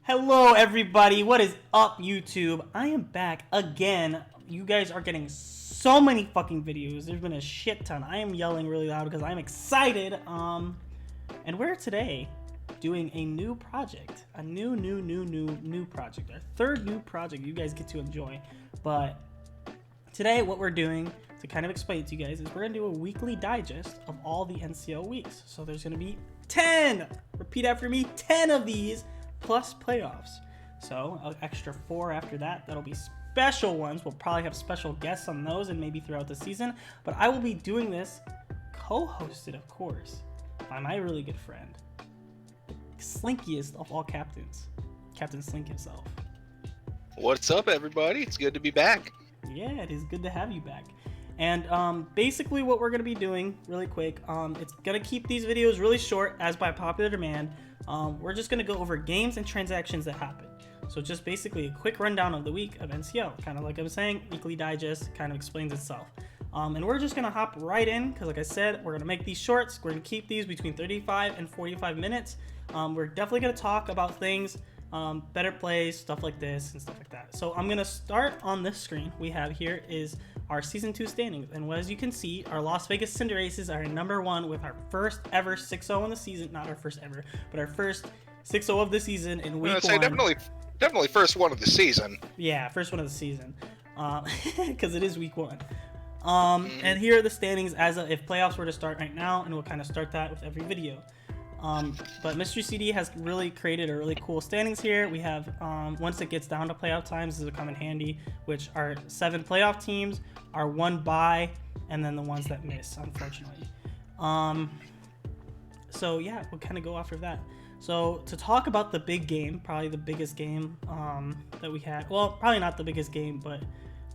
Hello everybody, what is up YouTube? I am back again. You guys are getting so many fucking videos. There's been a shit ton. I am yelling really loud because I'm excited. And we're today doing a new project. A new project. Our third new project you guys get to enjoy. But today what we're doing to kind of explain it to you guys is we're gonna do a weekly digest of all the NCL weeks. So there's gonna be 10, repeat after me, 10 of these plus playoffs. So an extra 4 after that. That'll be special ones. We'll probably have special guests on those and maybe throughout the season. But I will be doing this co-hosted, of course, by my really good friend, the slinkiest of all captains, Captain Slink himself. What's up, everybody? It's good to be back. Yeah, it is good to have you back. And basically what we're going to be doing really quick, it's going to keep these videos really short as by popular demand. We're just going to go over games and transactions that happen. So just basically a quick rundown of the week of NCL, kind of like I was saying, weekly digest kind of explains itself. And we're just going to hop right in because like I said, we're going to make these shorts. We're going to keep these between 35 and 45 minutes. We're definitely going to talk about things, better plays, stuff like this and stuff like that. So I'm going to start on this screen. We have here is our season 2 standings, and as you can see, our Las Vegas Cinderaces are number 1 with our first ever 6-0 in the season. Not our first ever, but our first 6-0 of the season in week 1. Say definitely first one of the season. Yeah, first one of the season, because it is week 1. And here are the standings as of if playoffs were to start right now, and we'll kind of start that with every video. But Mystery CD has really created a really cool standings here. We have, once it gets down to playoff times, this will come in handy, which are 7 playoff teams, our 1 bye, and then the ones that miss, unfortunately. So yeah, we'll kind of go after that. So to talk about the big game, probably the biggest game that we had, well, probably not the biggest game, but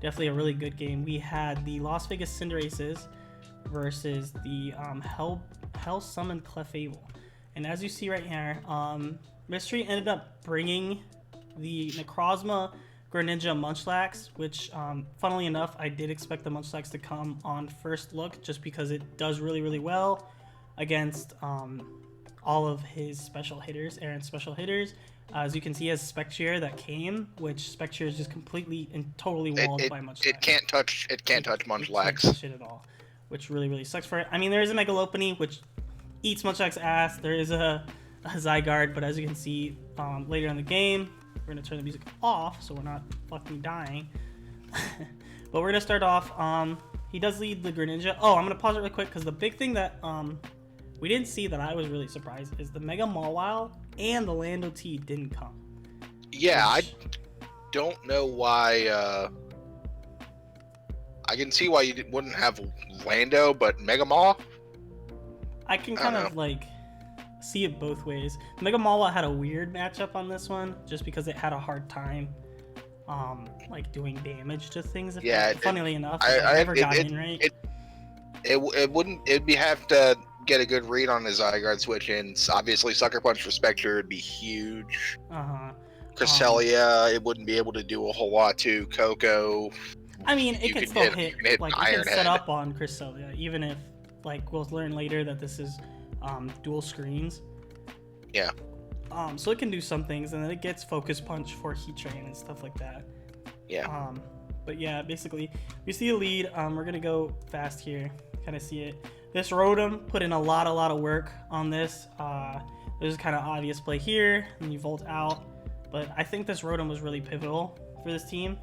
definitely a really good game. We had the Las Vegas Cinderaces versus the Hell Summoned Clefable. And as you see right here, Mystery ended up bringing the Necrozma Greninja Munchlax, which, funnily enough, I did expect the Munchlax to come on first look just because it does really well against all of his special hitters, Aaron's special hitters. As you can see, he has Spectre that came, which Spectre is just completely and totally walled by Munchlax. It can't touch Munchlax. It can't touch it at all, which really sucks for it. I mean, there is a Megalopony, which eats Munchlax's ass. There is a Zygarde, but as you can see later in the game, we're going to turn the music off so we're not fucking dying. But we're going to start off. He does lead the Greninja. Oh, I'm going to pause it really quick because the big thing that we didn't see that I was really surprised is the Mega Mawile and the Lando T didn't come. Yeah, I don't know why. I can see why you wouldn't have Lando, but Mega Maw? I can kind of like see it both ways. Mega Mawile had a weird matchup on this one just because it had a hard time like doing damage to things. Yeah, funnily enough, I never got in right. It'd have to get a good read on his Zygarde switch in. Obviously Sucker Punch for Spectre would be huge. Cresselia, it wouldn't be able to do a whole lot to Coco. I mean, it can still hit like you can set up on Cresselia, even if like we'll learn later that this is dual screens. Yeah. So it can do some things, and then it gets Focus Punch for Heat Train and stuff like that. Yeah. But yeah, basically, we see a lead. We're gonna go fast here. Kind of see it. This Rotom put in a lot of work on this. There's a kind of obvious play here, and you volt out. But I think this Rotom was really pivotal for this team.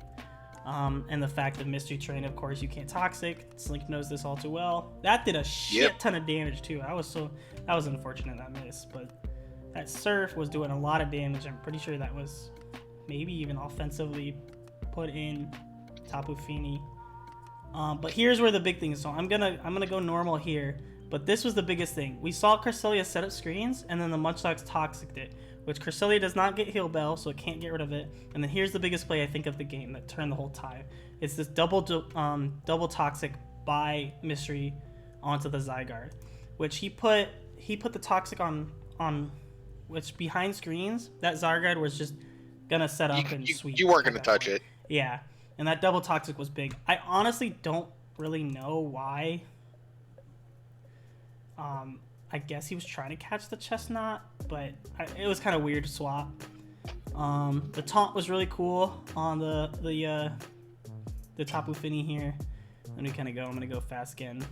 And the fact that Mystery Train, of course, you can't Toxic. Slink knows this all too well. That did a shit ton of damage too. That was unfortunate that miss, but that Surf was doing a lot of damage. I'm pretty sure that was maybe even offensively put in Tapu Fini. But here's where the big thing is. So I'm gonna go normal here. But this was the biggest thing. We saw Cresselia set up screens, and then the Munchlax Toxic'd it, which Cresselia does not get Heal Bell, so it can't get rid of it. And then here's the biggest play I think of the game that turned the whole tide. It's this double Toxic by Mystery onto the Zygarde, which he put the Toxic on which behind screens that Zygarde was just gonna set up and sweep. You weren't gonna touch it. Yeah, and that double Toxic was big. I honestly don't really know why. I guess he was trying to catch the Chestnut, but it was kind of weird to swap. The taunt was really cool on the Tapu Fini here. Let me kind of go. I'm gonna go fast again.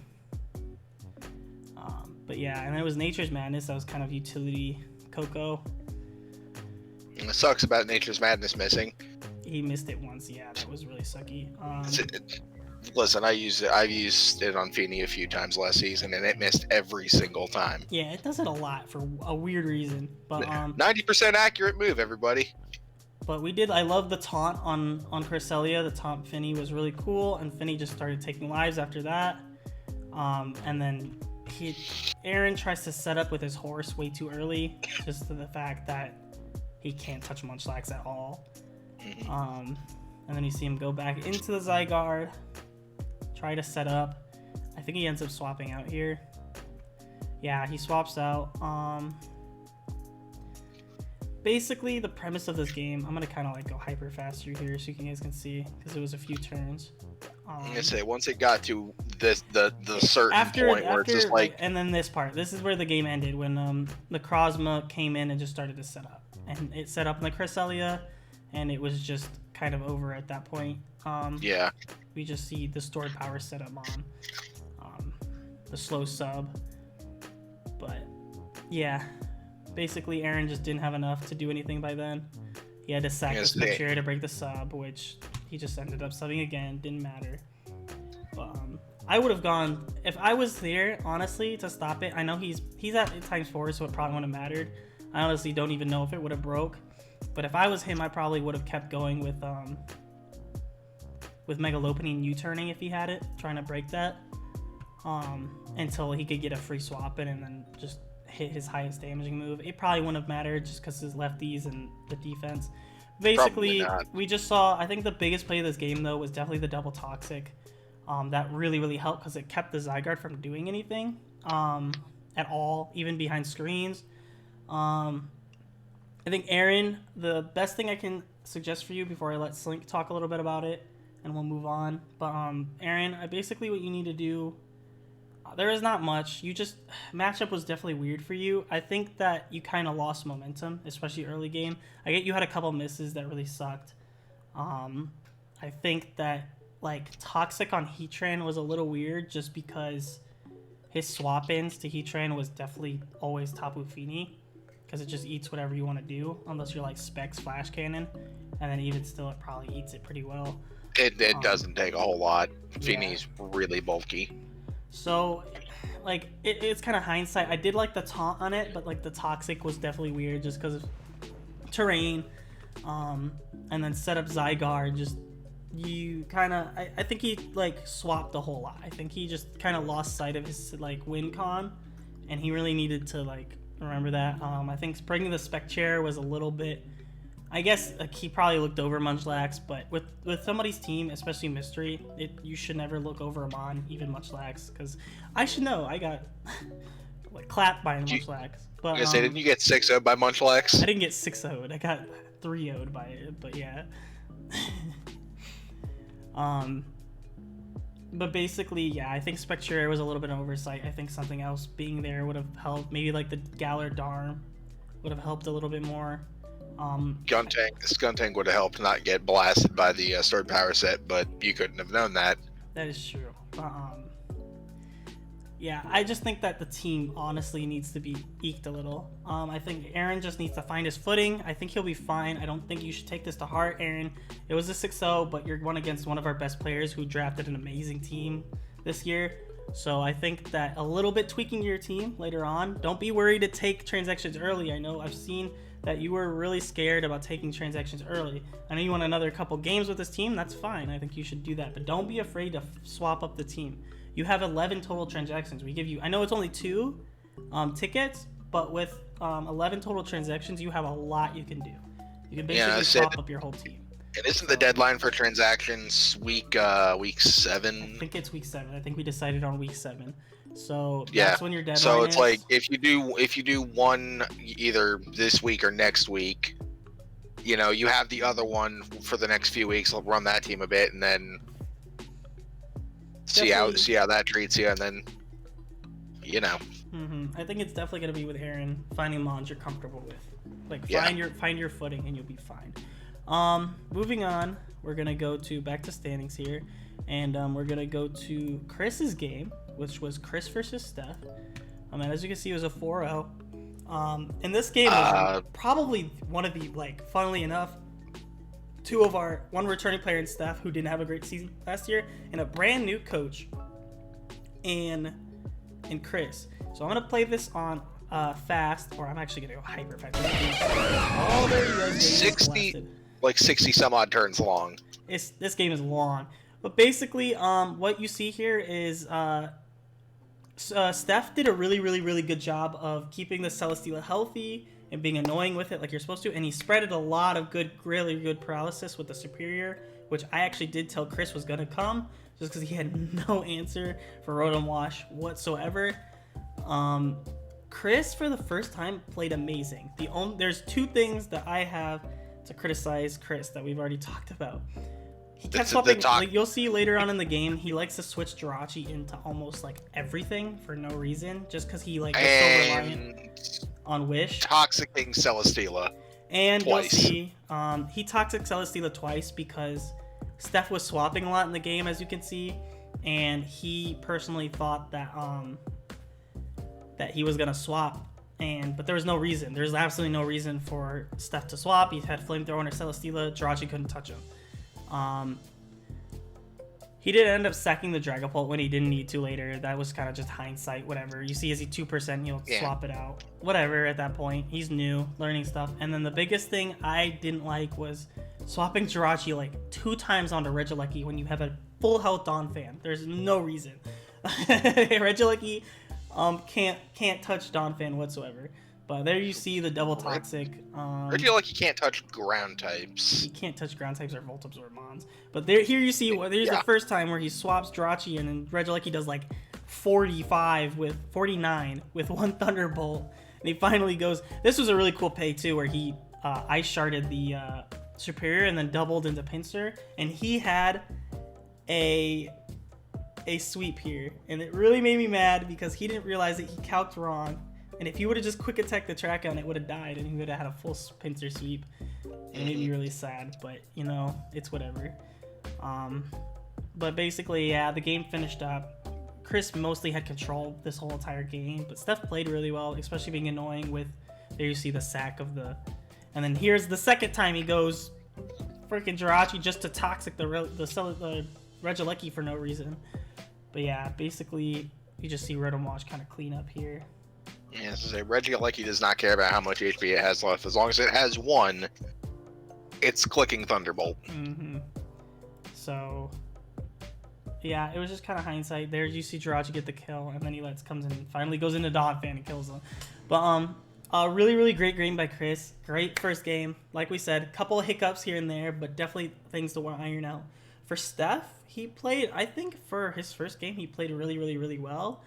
But yeah, and then it was Nature's Madness. That was kind of utility Coco. It sucks about Nature's Madness missing. He missed it once. Yeah, that was really sucky. Listen, I've used it on Fini a few times last season, and it missed every single time. Yeah, it does it a lot for a weird reason. But 90% accurate move, everybody. But we did. I love the taunt on Cresselia. The taunt Fini was really cool, and Fini just started taking lives after that. And then Aaron tries to set up with his horse way too early, just to the fact that he can't touch Munchlax at all. And then you see him go back into the Zygarde, try to set up. I think he ends up swapping out here. Yeah, he swaps out. Basically, the premise of this game, I'm gonna kind of like go hyper fast through here so you guys can see, because it was a few turns. I'm gonna say once it got to this the certain point where it's just like, and then this part, this is where the game ended, when the Krozma came in and just started to set up, and it set up in the Cresselia, and it was just kind of over at that point. Yeah, we just see the stored power set up on the slow sub, but yeah, basically Aaron just didn't have enough to do anything by then. He had to sack the Spectre to break the sub, which he just ended up subbing again. Didn't matter. But I would have gone if I was there, honestly, to stop it. I know he's at ×4, so it probably wouldn't have mattered. I honestly don't even know if it would have broke. But if I was him, I probably would have kept going with Mega Lopunny U-turning if he had it, trying to break that until he could get a free swap in and then just hit his highest damaging move. It probably wouldn't have mattered just because his lefties and the defense. Basically, we just saw, I think the biggest play of this game, though, was definitely the double Toxic. That really helped because it kept the Zygarde from doing anything at all, even behind screens. I think Aaron, the best thing I can suggest for you before I let Slink talk a little bit about it, and we'll move on. But Aaron, basically what you need to do, there is not much. Matchup was definitely weird for you. I think that you kind of lost momentum, especially early game. I get you had a couple misses that really sucked. I think that like Toxic on Heatran was a little weird just because his swap-ins to Heatran was definitely always Tapu Fini, because it just eats whatever you want to do, unless you're like Specs Flash Cannon, and then even still it probably eats it pretty well. It doesn't take a whole lot. Fini's really bulky. So, like, it's kind of hindsight. I did like the taunt on it, but like the Toxic was definitely weird just because of terrain. And then set up Zygarde, just you kind of, I think he like swapped a whole lot. I think he just kind of lost sight of his like win con, and he really needed to like remember that. I think bringing the Spec Chair was a little bit, I guess like, he probably looked over Munchlax, but with somebody's team, especially Mystery, you should never look over him on, even Munchlax, because I should know, I got like clapped by Munchlax. But didn't you get 6-0'd by Munchlax? I didn't get 6-0'd, I got 3-0'd by it, but yeah. But basically, yeah, I think Spectre was a little bit of oversight. I think something else being there would have helped. Maybe like the Galar Darm would have helped a little bit more. Skuntank would have helped not get blasted by the stored power set, but you couldn't have known that. That is true. Yeah, I just think that the team honestly needs to be eked a little. I think Aaron just needs to find his footing. I think he'll be fine. I don't think you should take this to heart, Aaron. It was a 6-0, but you're going against one of our best players who drafted an amazing team this year. So I think that a little bit tweaking your team later on. Don't be worried to take transactions early. I know I've seen that you were really scared about taking transactions early. I know you want another couple games with this team. That's fine. I think you should do that. But don't be afraid to swap up the team. You have 11 total transactions. We give you, I know it's only 2 tickets, but with 11 total transactions, you have a lot you can do. You can basically swap up your whole team. And isn't the deadline for transactions week 7? I think it's week 7. I think we decided on week 7. So that's when your deadline is. So it's like if you do one either this week or next week, you know, you have the other one for the next few weeks. I'll run that team a bit and then see how that treats you, and then you know. I think it's definitely going to be with Aaron finding mons you're comfortable with. Like find your footing and you'll be fine. Moving on, we're gonna go back to standings here, and we're gonna go to Chris's game, which was Chris versus Steph. And as you can see, it was a 4-0. And this game was probably one of the, like, funnily enough, one returning player in Steph who didn't have a great season last year, and a brand new coach in Chris. So I'm gonna play this on fast, or I'm actually gonna go hyper fast. Oh, there he goes. 60 some odd turns long. This game is long, but basically, what you see here is Steph did a really good job of keeping the Celesteela healthy and being annoying with it like you're supposed to, and he spreaded a lot of really good paralysis with the Superior, which I actually did tell Chris was gonna come, just because he had no answer for Rotom Wash whatsoever. Chris, for the first time, played amazing. There's two things that I have to criticize Chris that we've already talked about. He kept swapping, like you'll see later on in the game, he likes to switch Jirachi into almost like everything for no reason, just because he like is so reliant on Wish. Toxicking Celesteela. And twice. You'll see, he toxic Celesteela twice because Steph was swapping a lot in the game, as you can see, and he personally thought that he was gonna swap, but there was no reason. There's absolutely no reason for Steph to swap. He had Flamethrower under Celesteela. Jirachi couldn't touch him. He did end up sacking the Dragapult when he didn't need to later. That was kind of just hindsight, whatever. You see, is he 2%, he'll swap it out. Whatever, at that point. He's new, learning stuff. And then the biggest thing I didn't like was swapping Jirachi like 2 times onto Regieleki when you have a full health Donphan. There's no reason. Regieleki can't touch Donphan whatsoever. But there you see the double toxic. Regieleki can't touch ground types. He can't touch ground types or Volt Absorb Mons. But here you see, there's the first time where he swaps Jirachi and then Regieleki does like 49 with 1 Thunderbolt. And he finally goes. This was a really cool play too, where he ice sharded the Superior and then doubled into Pinsir, and he had a sweep here, and it really made me mad because he didn't realize that he calced wrong. And if he would have just quick attacked the track on it, would have died, and he would have had a full Pinsir sweep. It made me really sad, but you know, it's whatever. But basically, yeah, the game finished up. Chris mostly had control this whole entire game, but Steph played really well, especially being annoying with. There you see the sack of the, and then here's the second time he goes, freaking Jirachi just to toxic the Regieleki for no reason. But yeah, basically you just see Rotom Wash kind of clean up here. Yeah, as I say, Regieleki does not care about how much HP it has left. As long as it has 1, it's clicking Thunderbolt. So, yeah, it was just kind of hindsight. There you see Jirachi get the kill, and then he comes in and finally goes into Donphan and kills him. But a really great game by Chris. Great first game. Like we said, a couple of hiccups here and there, but definitely things to iron out. For Steph, he played, I think for his first game, he played really well.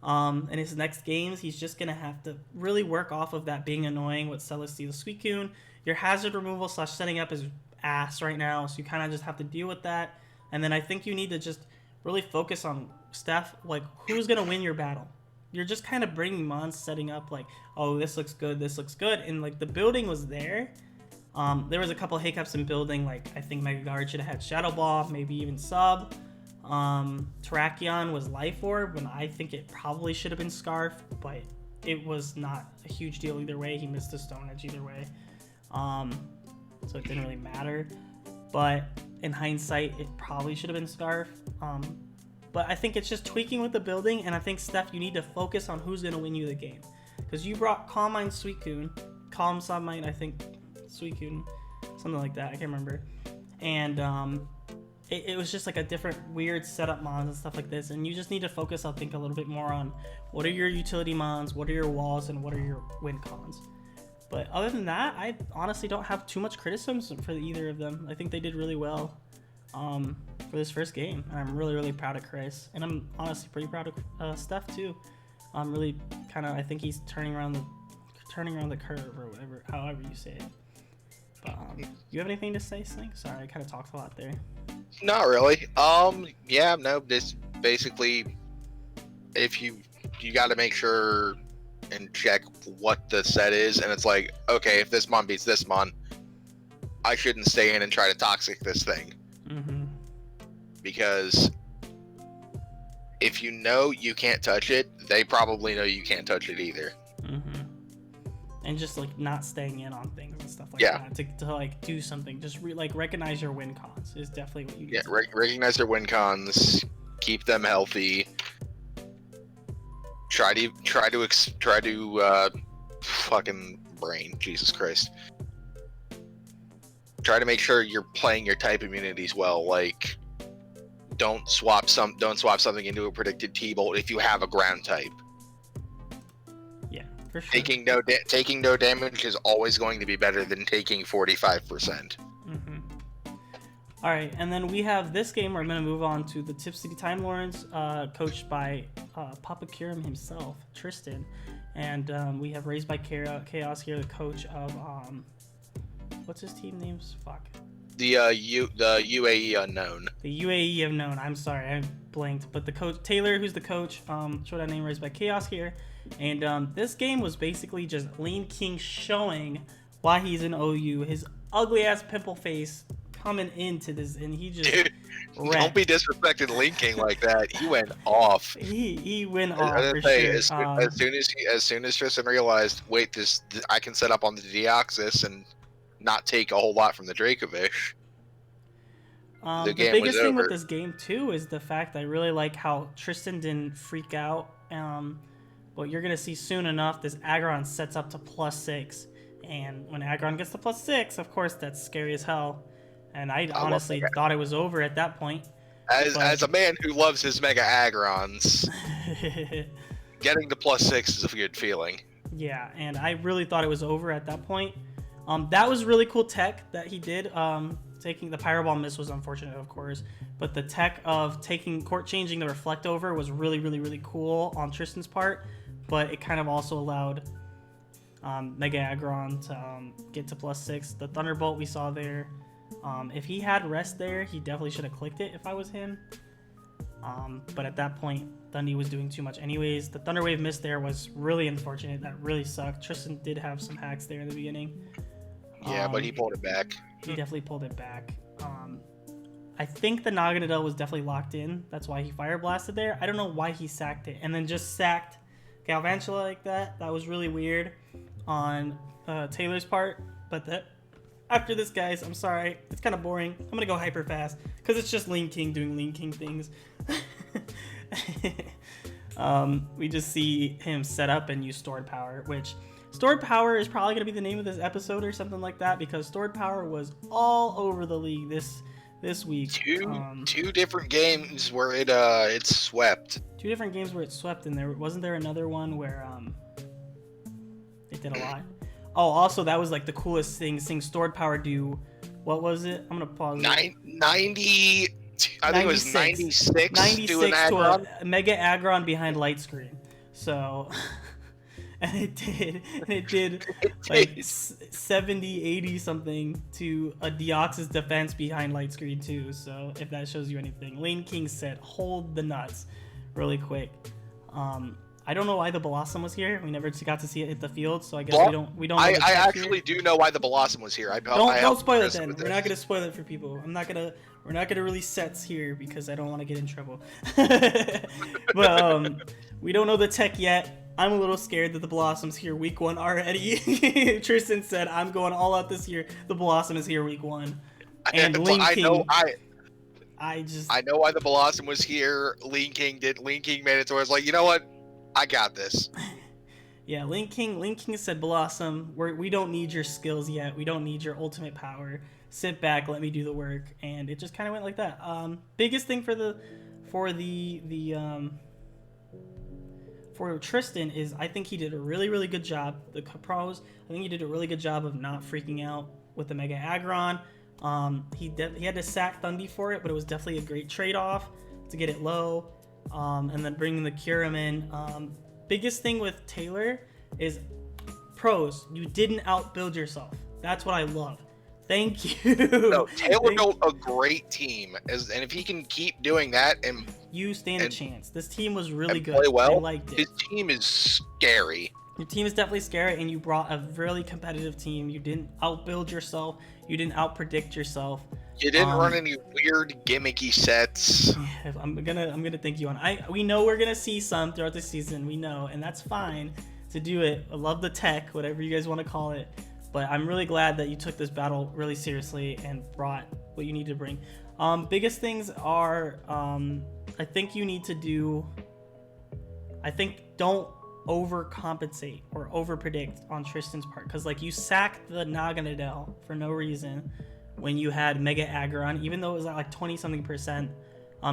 In his next games, he's just going to have to really work off of that being annoying with Celesteela Suicune. Your hazard removal / setting up is ass right now, so you kind of just have to deal with that. And then I think you need to just really focus on Steph, like, who's going to win your battle. You're just kind of bringing Mons, setting up, like, oh, this looks good, and, like, the building was there. There was a couple hiccups in building, like, I think Mega Guard should have had Shadow Ball, maybe even Sub. Terrakion was Life Orb when I think it probably should have been Scarf, but it was not a huge deal either way. He missed the Stone Edge either way, so it didn't really matter. But in hindsight, it probably should have been Scarf. But I think it's just tweaking with the building, and I think, Steph, you need to focus on who's going to win you the game, because you brought Calm Mind Suicune, Calm Submine, I think Suicune, something like that, I can't remember, and it was just like a different weird setup mons and stuff like this, and you just need to focus, I think, a little bit more on what are your utility mons, what are your walls, and what are your win cons. But other than that, I honestly don't have too much criticism for either of them. I think they did really well for this first game, and I'm really proud of Chris, and I'm honestly pretty proud of Steph too. I'm really kind of, I think he's turning around the curve, or whatever, however you say it. But you have anything to say, Slink? Sorry, I kind of talked a lot there. Not really. Yeah, no, this basically, if you got to make sure and check what the set is, and it's like, okay, if this mon beats this mon, I shouldn't stay in and try to toxic this thing. Because if you know you can't touch it, they probably know you can't touch it either. And just like not staying in on things and stuff like that to like do something. Just recognize your win cons is definitely what you need. Recognize their win cons, keep them healthy. Try to fucking brain, Jesus Christ. Try to make sure you're playing your type immunities well. Like, don't swap something into a predicted T-bolt if you have a ground type. Yeah, for sure. Taking no damage is always going to be better than taking 45%. All right, and then we have this game. We're going to move on to the Tip City Time Lords, coached by Papa Kiram himself, Tristan. And we have Raised by Chaos here, the coach of, what's his team names? Fuck. The UAE Unknown. The UAE Unknown. I'm sorry, I blanked. But the coach, Taylor, who's the coach, showed name Raised by Chaos here. And this game was basically just Lean King showing why he's in OU. His ugly-ass pimple face coming into this, and he just don't be disrespecting Lean King like that. He went off. He went off for sure. As soon as Tristan realized, wait, I can set up on the Deoxys and not take a whole lot from the Dracovish. The biggest thing with this game too is the fact I really like how Tristan didn't freak out. But you're gonna see soon enough, this Aggron sets up to +6, and when Aggron gets to +6, of course that's scary as hell. And I honestly thought it was over at that point. As a man who loves his Mega Aggrons, getting to +6 is a good feeling. Yeah, and I really thought it was over at that point. That was really cool tech that he did. Taking the Pyro Ball miss was unfortunate, of course, but the tech of changing the Reflect over was really, really, really cool on Tristan's part. But it kind of also allowed Mega Aggron to get to +6. The Thunderbolt we saw there. If he had rest there, he definitely should have clicked it if I was him. But at that point, Thundy was doing too much anyways. The Thunder Wave miss there was really unfortunate. That really sucked. Tristan did have some hacks there in the beginning. Yeah, but he pulled it back. He definitely pulled it back. I think the Naganadel was definitely locked in. That's why he Fire Blasted there. I don't know why he sacked it. And then just sacked Galvantula like that. That was really weird on Taylor's part. But after this, guys, I'm sorry. It's kind of boring. I'm going to go hyper fast because it's just Lean King doing Lean King things. We just see him set up and use Stored Power, which Stored Power is probably going to be the name of this episode or something like that, because Stored Power was all over the league this week. Two different games where it swept. 2 different games where it swept, and wasn't there another one where it did a lot. Oh, also that was like the coolest thing, seeing Stored Power do. What was it? I'm gonna pause. 90. I think it was 96. 96 to a Mega Aggron behind light screen. So, and it did like 70, 80 something to a Deoxys defense behind light screen too. So if that shows you anything, Lane King said, "Hold the nuts," really quick. I don't know why the Blossom was here. We never got to see it hit the field, so I guess we don't. I actually do know why the Blossom was here. Don't spoil it then. We're not gonna spoil it for people. We're not gonna release sets here because I don't want to get in trouble. But we don't know the tech yet. I'm a little scared that the Blossom's here week 1 already. Tristan said, "I'm going all out this year. The Blossom is here week 1." And Lean King. I know why the Blossom was here. Lean King made it to where it's like, you know what? I got this. Yeah, Lean King said, "Blossom, we don't need your skills yet. We don't need your ultimate power. Sit back, let me do the work." And it just kind of went like that. Biggest thing for Tristan is I think he did a really, really good job. The pros, I think he did a really good job of not freaking out with the Mega Aggron. He had to sack Thundy for it, but it was definitely a great trade-off to get it low. And then bringing the Kyurem in. Biggest thing with Taylor is pros. You didn't outbuild yourself. That's what I love. Thank you. No, Taylor built a great team, and if he can keep doing that, and you stand a chance. This team was really good. Play well. I liked it. His team is scary. Your team is definitely scary, and you brought a really competitive team. You didn't outbuild yourself. You didn't outpredict yourself. You didn't run any weird gimmicky sets. Yeah, I'm gonna thank you on. We know we're gonna see some throughout the season. We know, and that's fine to do it. I love the tech, whatever you guys want to call it. But I'm really glad that you took this battle really seriously and brought what you need to bring. Biggest things are, I think you need to do. I think don't overcompensate or overpredict on Tristan's part, because like you sacked the Naganadel for no reason when you had Mega Aggron, even though it was at like 20 something percent.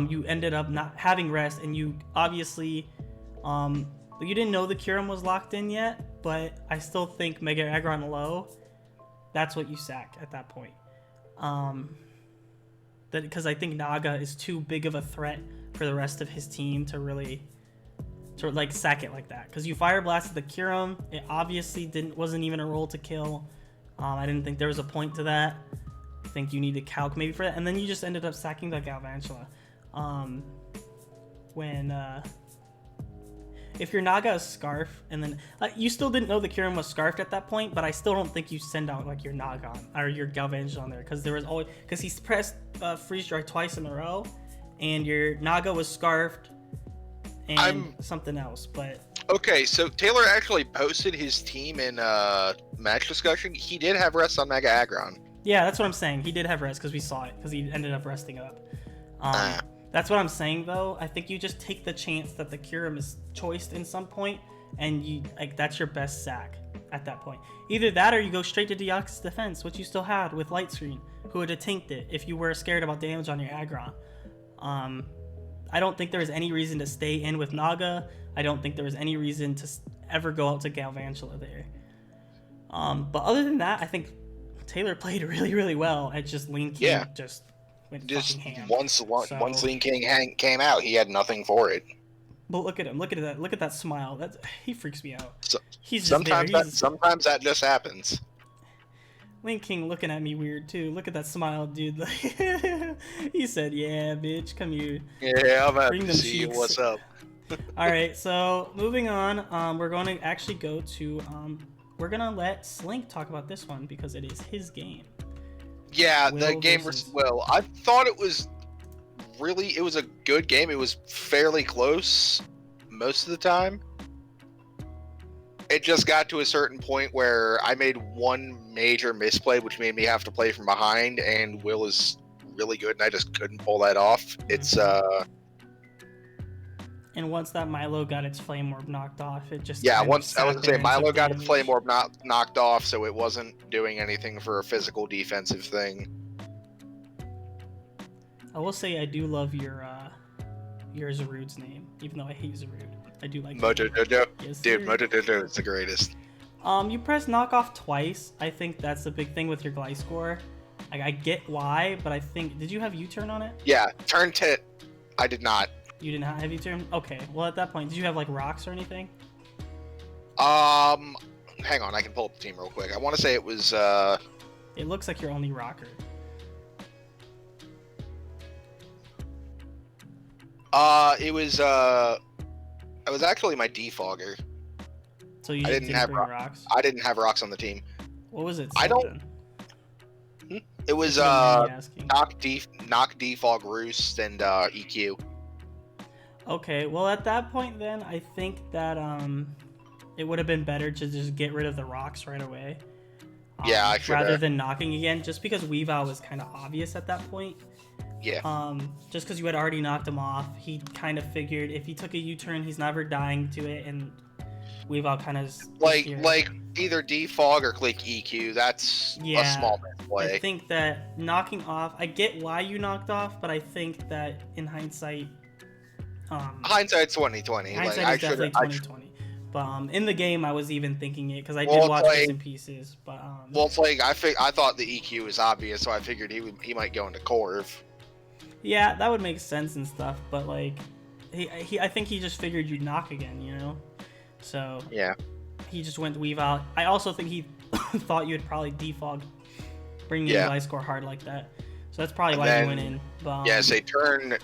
You ended up not having rest, and you obviously you didn't know the Kyurem was locked in yet, but I still think Mega Aggron low, that's what you sack at that point. That because I think Naga is too big of a threat for the rest of his team to really like sack it like that, because you fire blasted the Kyurem. It obviously wasn't even a roll to kill. I didn't think there was a point to that. I think you need to calc maybe for that, and then you just ended up sacking the Galvantula. If your Naga is Scarf, and then you still didn't know the Kyurem was Scarfed at that point, but I still don't think you send out like your Naga or your Galvantula on there, because there was always he pressed Freeze Dry twice in a row, and your Naga was Scarfed and something else. But okay, so Taylor actually posted his team in match discussion. He did have rest on Mega Aggron. Yeah, that's what I'm saying. He did have rest because we saw it, because he ended up resting up. That's what I'm saying, though. I think you just take the chance that the Kyurem is choiced in some point, and you like that's your best sack at that point. Either that, or you go straight to Deoxys defense, which you still had with Light Screen, who would have tanked it if you were scared about damage on your Aggron. I don't think there was any reason to stay in with Naga. I don't think there was any reason to ever go out to Galvantula there. But other than that, I think Taylor played really, really well. It just Lean King just went fucking ham. Once Lean King came out, he had nothing for it. But look at him. Look at that smile. He freaks me out. So, he's sometimes that just happens. Lean King looking at me weird too. Look at that smile, dude. He said, "Yeah, bitch, come here." Yeah, I'm happy to see you. What's up? All right, so moving on. We're going to actually go to. We're gonna let Slink talk about this one because it is his game. Yeah, the game was well. I thought it was a good game. It was fairly close most of the time. It just got to a certain point where I made one major misplay, which made me have to play from behind, and Will is really good, and I just couldn't pull that off. Mm-hmm. It's And once that Milo got its Flame Orb knocked off, it just once I was gonna say Milo got its Flame Orb knocked off, so it wasn't doing anything for a physical defensive thing. I will say I do love your Zarude's name, even though I hate Zarude. I do like Mojojojo. Yes, dude, Mojojojo is the greatest. You press knockoff twice. I think that's the big thing with your Gliscor. Like, I get why, but I think did you have U-turn on it? Yeah, turn 10. I did not. You did not have U-turn? Okay. Well, at that point, did you have like rocks or anything? Hang on, I can pull up the team real quick. I want to say it was It looks like your only rocker. It was actually my defogger. So you didn't have rocks? I didn't have rocks on the team. What was it? I don't. It was knock defog roost and EQ. Okay, well at that point then I think that it would have been better to just get rid of the rocks right away. Yeah, rather than knocking again, just because Weavile was kind of obvious at that point. Yeah. Just because you had already knocked him off, he kind of figured if he took a U-turn, he's never dying to it, and Weavile kind of like either defog or click EQ. That's a small play. I think that knocking off. I get why you knocked off, but I think that in hindsight, hindsight's 2020. Hindsight is definitely 2020. But in the game, I was even thinking it because I did watch bits and pieces. But well, it's like I thought the EQ was obvious, so I figured he might go into Corv. Yeah, that would make sense and stuff, but like, I think he just figured you'd knock again, you know? So yeah, he just went Weavile. I also think he thought you'd probably defog, bring the Gliscor hard like that. So that's probably why he went in. But, say turn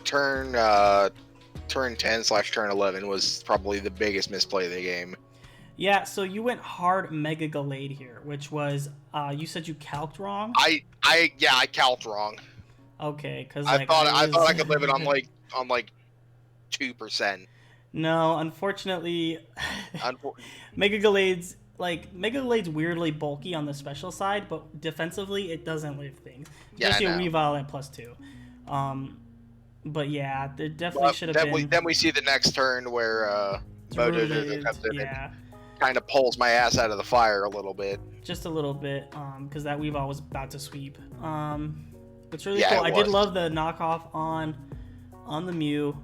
10/turn 11 was probably the biggest misplay of the game. Yeah, so you went hard Mega Gallade here, which was you said you calced wrong. I calced wrong. Okay, because I like thought I was... could live it on like 2%. No, unfortunately, Mega Gallade's weirdly bulky on the special side, but defensively it doesn't live things. Especially a Weavile at +2. But yeah, there definitely should have been. Then we see the next turn where Mojo comes in yeah. and kind of pulls my ass out of the fire a little bit. Just a little bit, because that Weavile was about to sweep. It's really cool. I did love the knockoff on the Mew.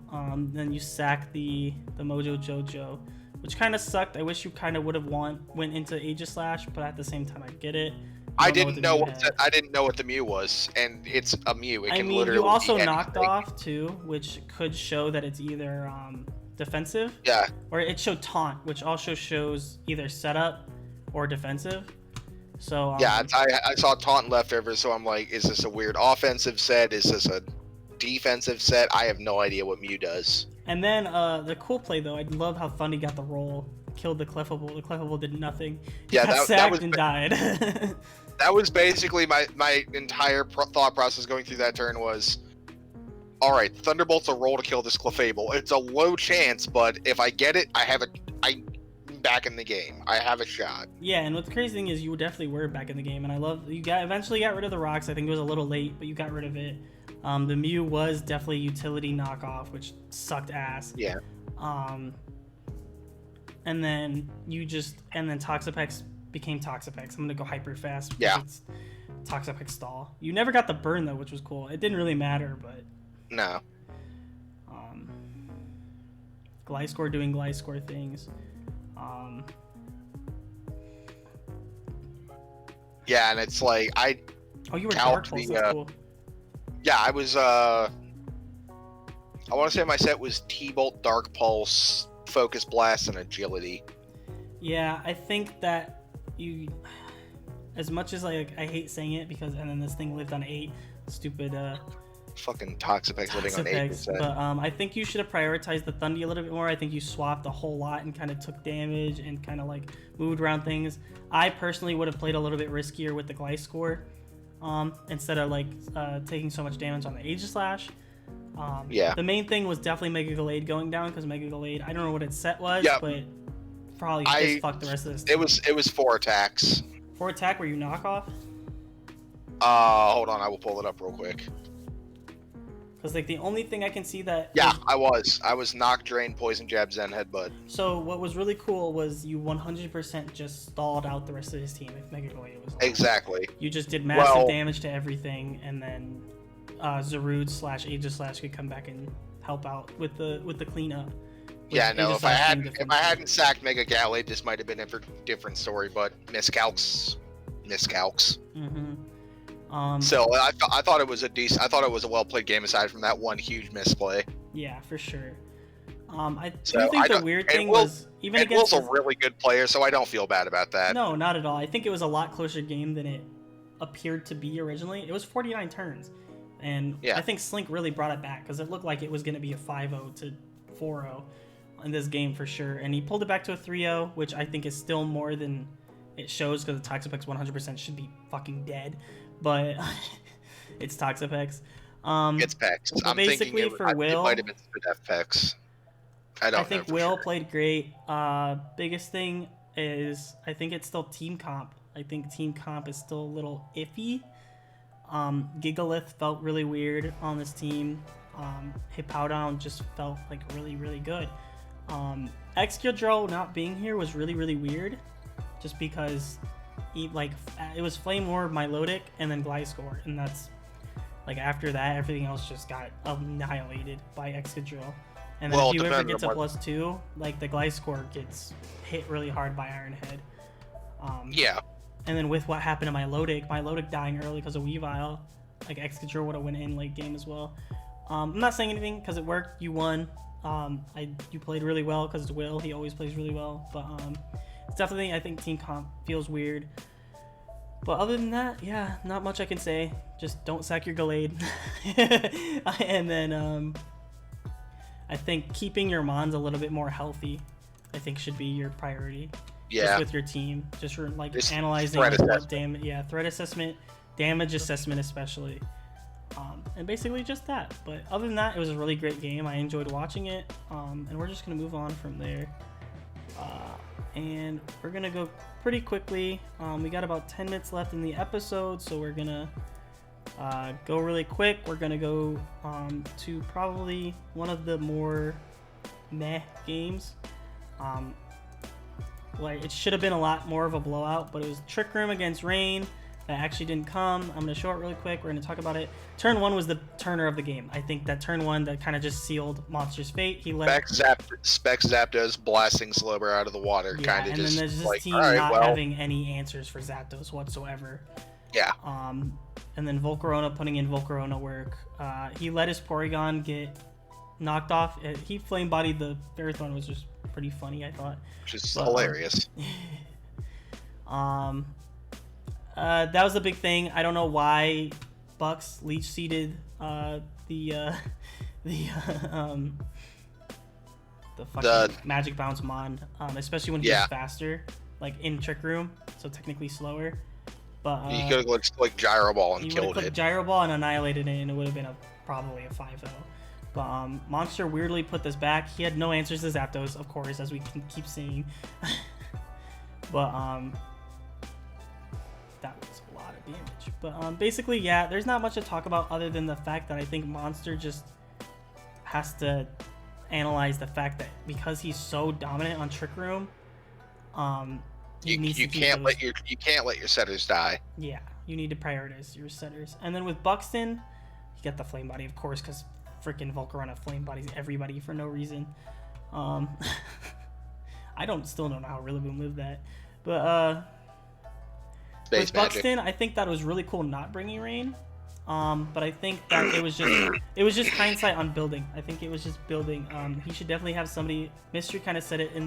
Then you sack the Mojo Jojo, which kind of sucked. I wish you kind of would have went into Aegislash, but at the same time, I get it. I didn't know what the Mew was, and it's a Mew. I mean, you also knocked off too, which could show that it's either defensive, or it showed taunt, which also shows either setup or defensive. So I saw taunt leftover, so I'm like, is this a weird offensive set? Is this a defensive set? I have no idea what Mew does. And then the cool play though, I love how Thundy got the roll, killed the Clefable. The Clefable did nothing. He got sacked and died. That was basically my entire thought process going through that turn was, all right, Thunderbolt's a roll to kill this Clefable. It's a low chance, but if I get it, I'm back in the game. I have a shot. Yeah, and what's crazy thing is you definitely were back in the game, and I love eventually got rid of the rocks. I think it was a little late, but you got rid of it. The Mew was definitely utility knockoff, which sucked ass. Yeah. And then Toxapex became Toxapex. I'm gonna go hyper fast. Yeah. Toxapex stall. You never got the burn though, which was cool. It didn't really matter, but no. Gliscor doing Gliscor things. Yeah, and it's like you were Dark Pulse. That's cool. Yeah, I was. I want to say my set was T-Bolt, Dark Pulse, Focus Blast, and Agility. Yeah, I think that you, as much as I hate saying it and then this thing lived on 8, stupid fucking Toxapex living on 8%. But I think you should have prioritized the Thundy a little bit more. I think you swapped a whole lot and kind of took damage and kind of like moved around things. I personally would have played a little bit riskier with the Gliscor, instead of like taking so much damage on the Aegislash. The main thing was definitely Mega Gallade going down, because Mega Gallade, I don't know what its set was, but probably just fucked the rest of this team. It was 4 attacks. 4 attack where you knock off? Hold on, I will pull it up real quick. Because like the only thing I can see that... Yeah, I was Knock, Drain, Poison Jab, Zen Headbutt. So what was really cool was you 100% just stalled out the rest of his team if Mega Gallade was on. Exactly. You just did massive damage to everything, and then Zarude/Aegislash could come back and help out with the cleanup. Yeah, no, if I hadn't sacked Mega Gallade, this might have been a different story, but miscalcs. Mm-hmm. So I thought it was a well played game aside from that one huge misplay. Yeah, for sure. I think the weird thing was even against Will's a really good player, so I don't feel bad about that. No, not at all. I think it was a lot closer game than it appeared to be originally. It was 49 turns, and I think Slink really brought it back because it looked like it was going to be a 5-0 to 4-0 in this game for sure, and he pulled it back to a 3-0, which I think is still more than it shows because the Toxapex 100% should be fucking dead. But it's Toxapex. It's Pex. I'm basically thinking for Will, it might have been Spidef Pex. I think Will played great. Biggest thing is I think it's still team comp. I think team comp is still a little iffy. Gigalith felt really weird on this team. Hippowdon just felt like really, really good. Excadrill not being here was really, really weird, just because it was Flame Orb, Milotic, and then Gliscor, and that's like after that everything else just got annihilated by Excadrill. And then if you ever get to +2, like the Gliscor gets hit really hard by Iron Head. And then with what happened to Milotic dying early because of Weavile, like Excadrill would have went in late game as well. I'm not saying anything because it worked. You won. You played really well because it's Will. He always plays really well. But it's definitely, I think team comp feels weird. But other than that, yeah, not much I can say. Just don't sack your Gallade. And then I think keeping your Mons a little bit more healthy, I think should be your priority. just with your team, just for like this analyzing what damage, threat assessment, damage assessment especially, and basically just that. But other than that, it was a really great game. I enjoyed watching it, and we're just gonna move on from there. And we're gonna go pretty quickly. We got about 10 minutes left in the episode, so we're gonna go really quick. We're gonna go to probably one of the more meh games. Like, it should have been a lot more of a blowout, but it was Trick Room against Rain that actually didn't come. I'm gonna show it really quick. We're gonna talk about it. Turn 1 was the turner of the game. I think that turn 1 that kind of just sealed Monster's fate. He let Spec Zapdos blasting Slowbro out of the water, kind of just. And then there's this team not having any answers for Zapdos whatsoever. Yeah. And then Volcarona putting in Volcarona work. He let his Porygon get knocked off. He flame bodied the Ferrothorn, was just pretty funny, I thought. Which is hilarious. That was the big thing. I don't know why Bucks leech seeded the fucking Magic Bounce Mon, especially when he was faster, like in Trick Room, so technically slower. But he could have like Gyro Ball and killed it. Gyro Ball and annihilated it, and it would have been probably a 5-0. But Monster weirdly put this back. He had no answers to Zapdos, of course, as we can keep seeing. But that was a lot of damage. But basically, yeah, there's not much to talk about other than the fact that I think Monster just has to analyze the fact that because he's so dominant on Trick Room, you can't let your setters die. Yeah, you need to prioritize your setters. And then with Buxton, you get the flame body, of course, because freaking Volcarona flame bodies everybody for no reason. I still don't know how Rillaboom lived that, but with Buxton, I think that was really cool not bringing Rain. But I think that it was just hindsight on building. I think it was just building. He should definitely have somebody. Mystery kind of said it in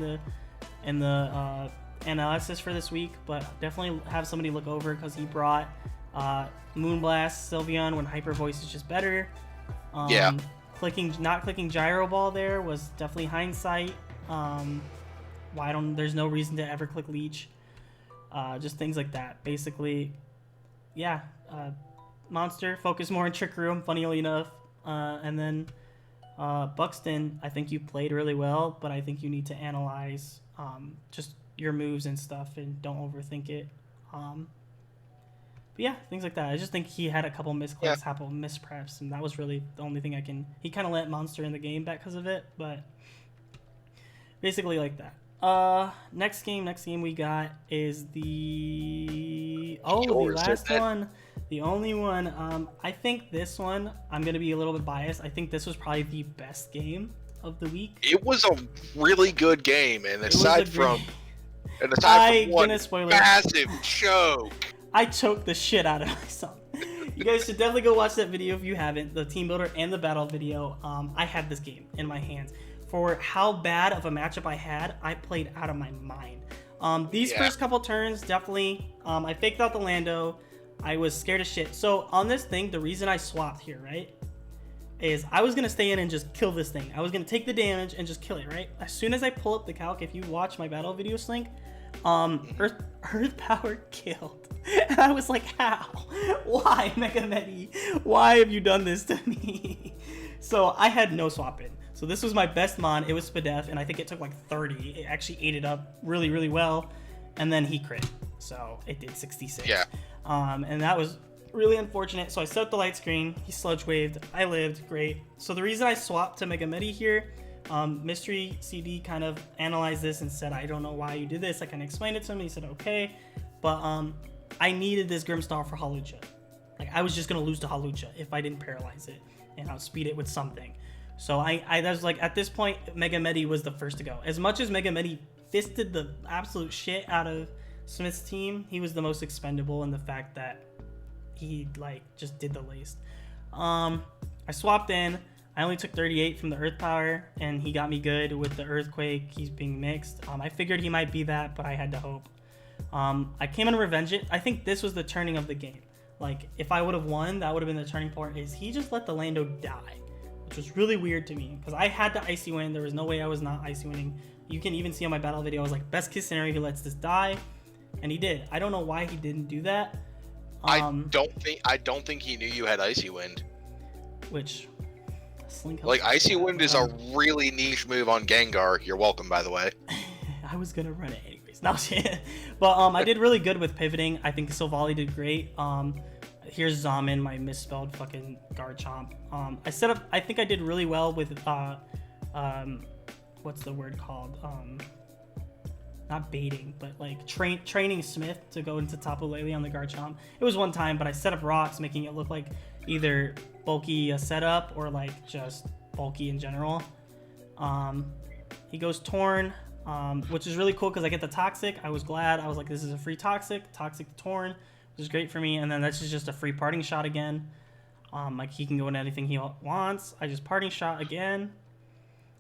the analysis for this week, but definitely have somebody look over because he brought Moonblast Sylveon when Hyper Voice is just better. Not clicking Gyro Ball there was definitely hindsight. There's no reason to ever click Leech. Just things like that. Basically, yeah. Monster, focus more on Trick Room, funnily enough. And then Buxton, I think you played really well, but I think you need to analyze just your moves and stuff and don't overthink it. But yeah, things like that. I just think he had a couple misclicks, couple mispreps, and that was really the only thing he kind of let Monster in the game back because of it, but basically like that. Next game we got is the last one. The only one, I think this one, I'm going to be a little bit biased. I think this was probably the best game of the week. It was a really good game, and aside from one massive choke. I choked the shit out of myself. You guys should definitely go watch that video if you haven't, the Team Builder and the Battle video. I had this game in my hands. For how bad of a matchup I had, I played out of my mind. These first couple turns, definitely, I faked out the Lando. I was scared as shit. So on this thing, the reason I swapped here, right, is I was going to stay in and just kill this thing. I was going to take the damage and just kill it, right? As soon as I pull up the calc, if you watch my battle video, Slink, Earth Power killed. And I was like, how? Why, Mega Medi? Why have you done this to me? So I had no swap in. So this was my best mon. It was Spadef, and I think it took like 30. It actually ate it up really, really well. And then he crit. So it did 66. Yeah. And that was really unfortunate. So I set up the light screen. He sludge waved. I lived. Great. So the reason I swapped to Mega Medi here, Mystery CD kind of analyzed this and said, I don't know why you did this. I kind of explained it to him. He said, okay. But I needed this Grimstar for Hawlucha. Like, I was just going to lose to Hawlucha if I didn't paralyze it and outspeed it with something. So I was like, at this point, Mega Medi was the first to go. As much as Mega Medi fisted the absolute shit out of Smith's team, he was the most expendable in the fact that he like just did the least. I swapped in. I only took 38 from the Earth Power, and he got me good with the Earthquake. He's being mixed. I figured he might be that, but I had to hope. I came in to revenge it. I think this was the turning of the game. Like, if I would have won, that would have been the turning point. Is he just let the Lando die, which was really weird to me because I had to icy win. There was no way I was not icy winning You can even see on my battle video, I was like, best case scenario, he lets this die, and he did. I don't know why he didn't do that. I don't think he knew you had Icy Wind. Which, like, Icy Wind is a really niche move on Gengar. You're welcome, by the way. I was gonna run it anyways. No shit. But I did really good with pivoting. I think Silvally did great. Here's Zaman, my misspelled fucking Garchomp. I think I did really well with what's the word called? Not baiting, but like training Smith to go into Tapu Lele on the Garchomp. It was one time, but I set up rocks, making it look like either bulky a setup or like just bulky in general. He goes Torn, which is really cool because I get the Toxic. I was glad. I was like, this is a free Toxic to Torn, which is great for me. And then that's just a free parting shot again. Like he can go into anything he wants. I just parting shot again.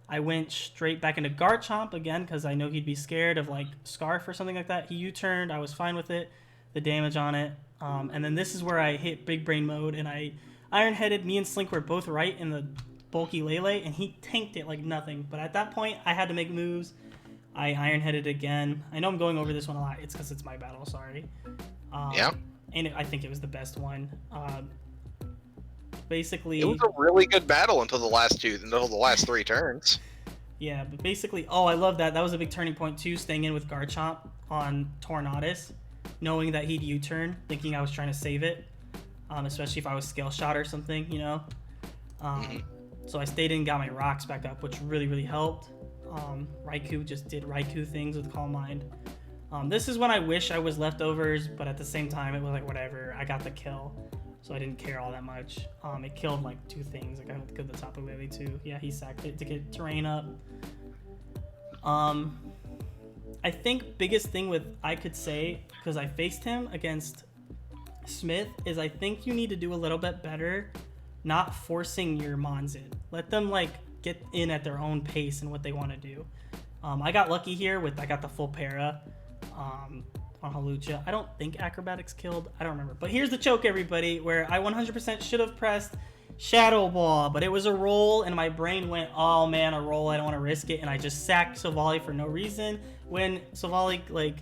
I went straight back into Garchomp again because I know he'd be scared of like Scarf or something like that. He U-turned. I was fine with it, the damage on it. And then this is where I hit Big Brain mode and I Iron-Headed. Me and Slink were both right in the bulky Lele and he tanked it like nothing. But at that point, I had to make moves. I Iron-Headed again. I know I'm going over this one a lot. It's because it's my battle, sorry. Yeah. And I think it was the best one. Basically, it was a really good battle until the last 3 turns. Yeah, but basically, I love that. That was a big turning point too, staying in with Garchomp on Tornadus, knowing that he'd U-turn, thinking I was trying to save it, especially if I was Scale Shot or something, you know. So I stayed in and got my rocks back up, which really, really helped. Raikou just did Raikou things with Calm Mind. This is when I wish I was leftovers, but at the same time, it was like, whatever, I got the kill. So I didn't care all that much. It killed like 2 things. Like I killed the Tapu Lele too. Yeah, he sacked it to get terrain up. I think biggest thing I could say, because I faced him against Smith, is I think you need to do a little bit better not forcing your Mons in. Let them like get in at their own pace and what they want to do. I got lucky here I got the full para. On Hawlucha. I don't think Acrobatics killed. I don't remember. But here's the choke, everybody, where I 100% should have pressed Shadow Ball, but it was a roll, and my brain went, oh man, a roll, I don't want to risk it, and I just sacked Silvally for no reason, when Silvally, like,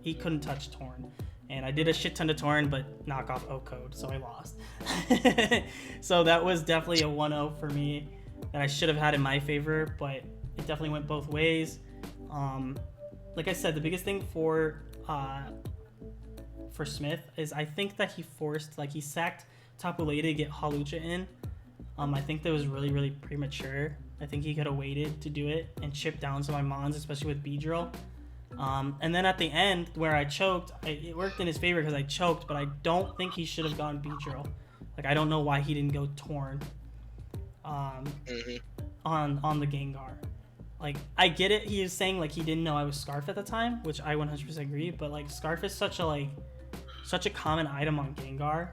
he couldn't touch Torn. And I did a shit ton to Torn, but knock off O-Code, so I lost. So that was definitely a 1-0 for me that I should have had in my favor, but it definitely went both ways. Like I said, the biggest thing for Smith is I think that he sacked Tapu Lele to get Hawlucha in. I think that was really, really premature. I think he could have waited to do it and chip down some of my Mons, especially with Beedrill. And then at the end where I choked, it worked in his favor because I choked, but I don't think he should have gone Beedrill. Like, I don't know why he didn't go Torn on the Gengar. Like, I get it. He is saying, like, he didn't know I was Scarf at the time, which I 100% agree. But, like, Scarf is such a common item on Gengar.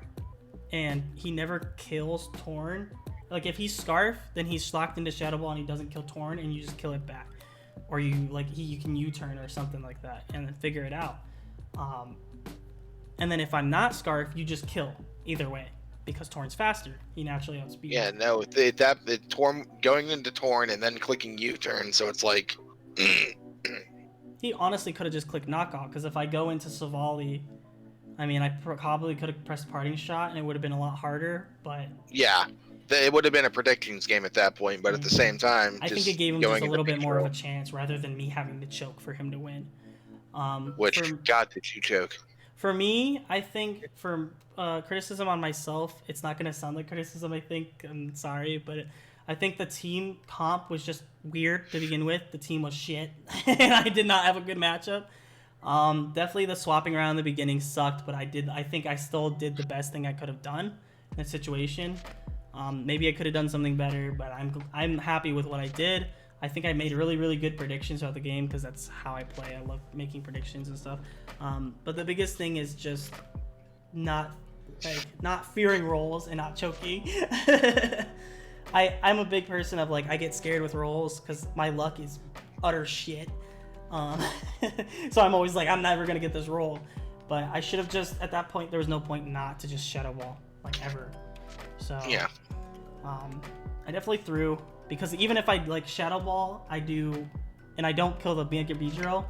And he never kills Torn. Like, if he's Scarf, then he's locked into Shadow Ball and he doesn't kill Torn and you just kill it back. Or you can U-turn or something like that and then figure it out. And then if I'm not Scarf, you just kill either way. Because Torn's faster. He naturally outspeeds. Yeah, no, Torn going into Torn and then clicking U-turn, so it's like he honestly could have just clicked knockoff, because if I go into Silvally, I mean, I probably could have pressed parting shot and it would have been a lot harder, but yeah, it would have been a predictions game at that point, but at the same time, I think it gave him just a little bit more of a chance rather than me having to choke for him to win. God, did you choke? For me, I think for criticism on myself, it's not going to sound like criticism, I think. I'm sorry, but I think the team comp was just weird to begin with. The team was shit, and I did not have a good matchup. Definitely the swapping around in the beginning sucked, but I think I still did the best thing I could have done in that situation. Maybe I could have done something better, but I'm happy with what I did. I think I made really, really good predictions throughout the game because that's how I play. I love making predictions and stuff. But the biggest thing is just not fearing rolls and not choking. I'm a big person of I get scared with rolls because my luck is utter shit. So I'm always I'm never gonna get this roll. But I should have just at that point there was no point not to just Shadow Ball ever. So yeah, I definitely threw. Because even if I Shadow Ball, I do and I don't kill the Mega Beedrill,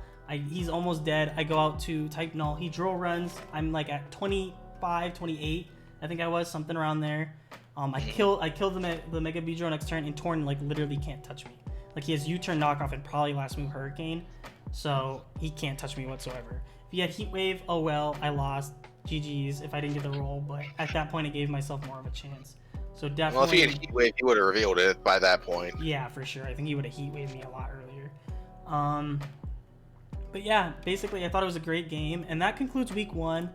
he's almost dead. I go out to type null. He drill runs. I'm like at 25, 28. I think I was something around there. I kill the Mega Beedrill next turn, and Torn like literally can't touch me. Like he has U-turn knockoff and probably last move Hurricane, so he can't touch me whatsoever. If he had Heat Wave, oh well, I lost. GG's if I didn't get the roll, but at that point I gave myself more of a chance. So definitely. Well, if he had Heat Wave, he would have revealed it by that point. Yeah, for sure. I think he would have Heat Waved me a lot earlier. But yeah, basically I thought it was a great game, and that concludes week 1.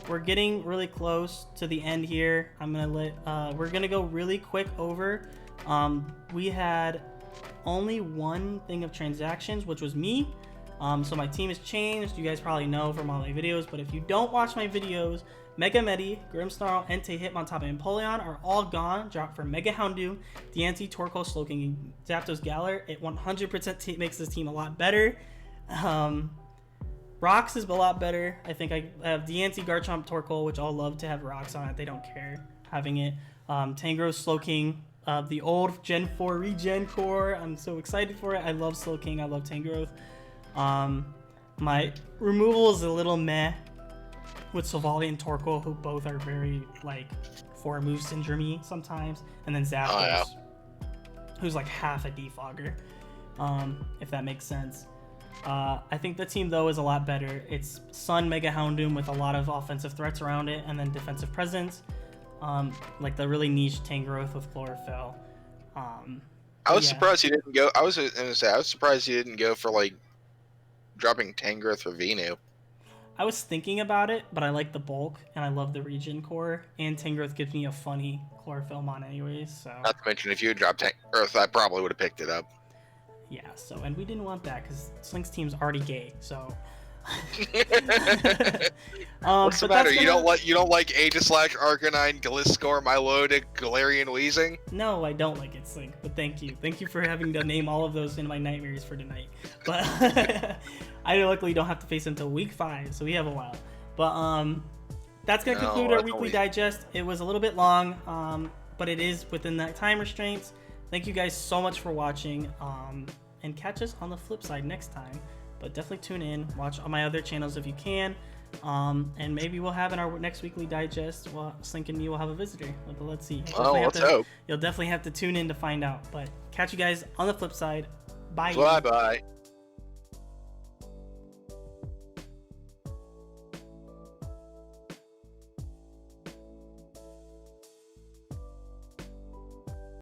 We're getting really close to the end here. We're gonna go really quick over. We had only one thing of transactions, which was me. So my team has changed. You guys probably know from all my videos, but if you don't watch my videos, Mega Medi, Grimmsnarl, Entei, Hitmontop, and Empoleon are all gone. Dropped for Mega Houndoom, Diancie, Torkoal, Slowking, and Zapdos Galar. It 100% makes this team a lot better. Rocks is a lot better. I think I have Diancie, Garchomp, Torkoal, which all love to have rocks on it. They don't care having it. Tangrowth, Slowking, the old Gen 4 regen core. I'm so excited for it. I love Slowking. I love Tangrowth. My removal is a little meh with Silvally and Torkoal, who both are very like 4 move syndrome sometimes, and then Zapdos, who's like half a defogger, if that makes sense. I think the team though is a lot better. It's Sun Mega Houndoom with a lot of offensive threats around it, and then defensive presence, like the really niche Tangrowth with Chlorophyll. I was surprised he didn't go. I was surprised he didn't go for like dropping Tangrowth for Venu. I was thinking about it, but I like the bulk, and I love the regen core, and Tangrowth gives me a funny Chlorophyll mon anyways, so... Not to mention, if you had dropped Tangrowth, I probably would have picked it up. Yeah, so, and we didn't want that, because Slink's team's already gay, so... What's the matter? You don't like Aegislash, Arcanine, Gliscor, Milotic, Galarian Weezing? No, I don't like it, Slink, but thank you. Thank you for having to name all of those in my nightmares for tonight. But I luckily don't have to face them until week 5, so we have a while. But that's going to conclude our weekly digest. It was a little bit long, but it is within that time restraints. Thank you guys so much for watching, and catch us on the flip side next time. But definitely tune in, watch all my other channels if you can, and maybe we'll have in our next weekly digest, Slink and me will have a visitor. Let's see. Let's hope. You'll definitely have to tune in to find out. But catch you guys on the flip side. Bye. Bye-bye.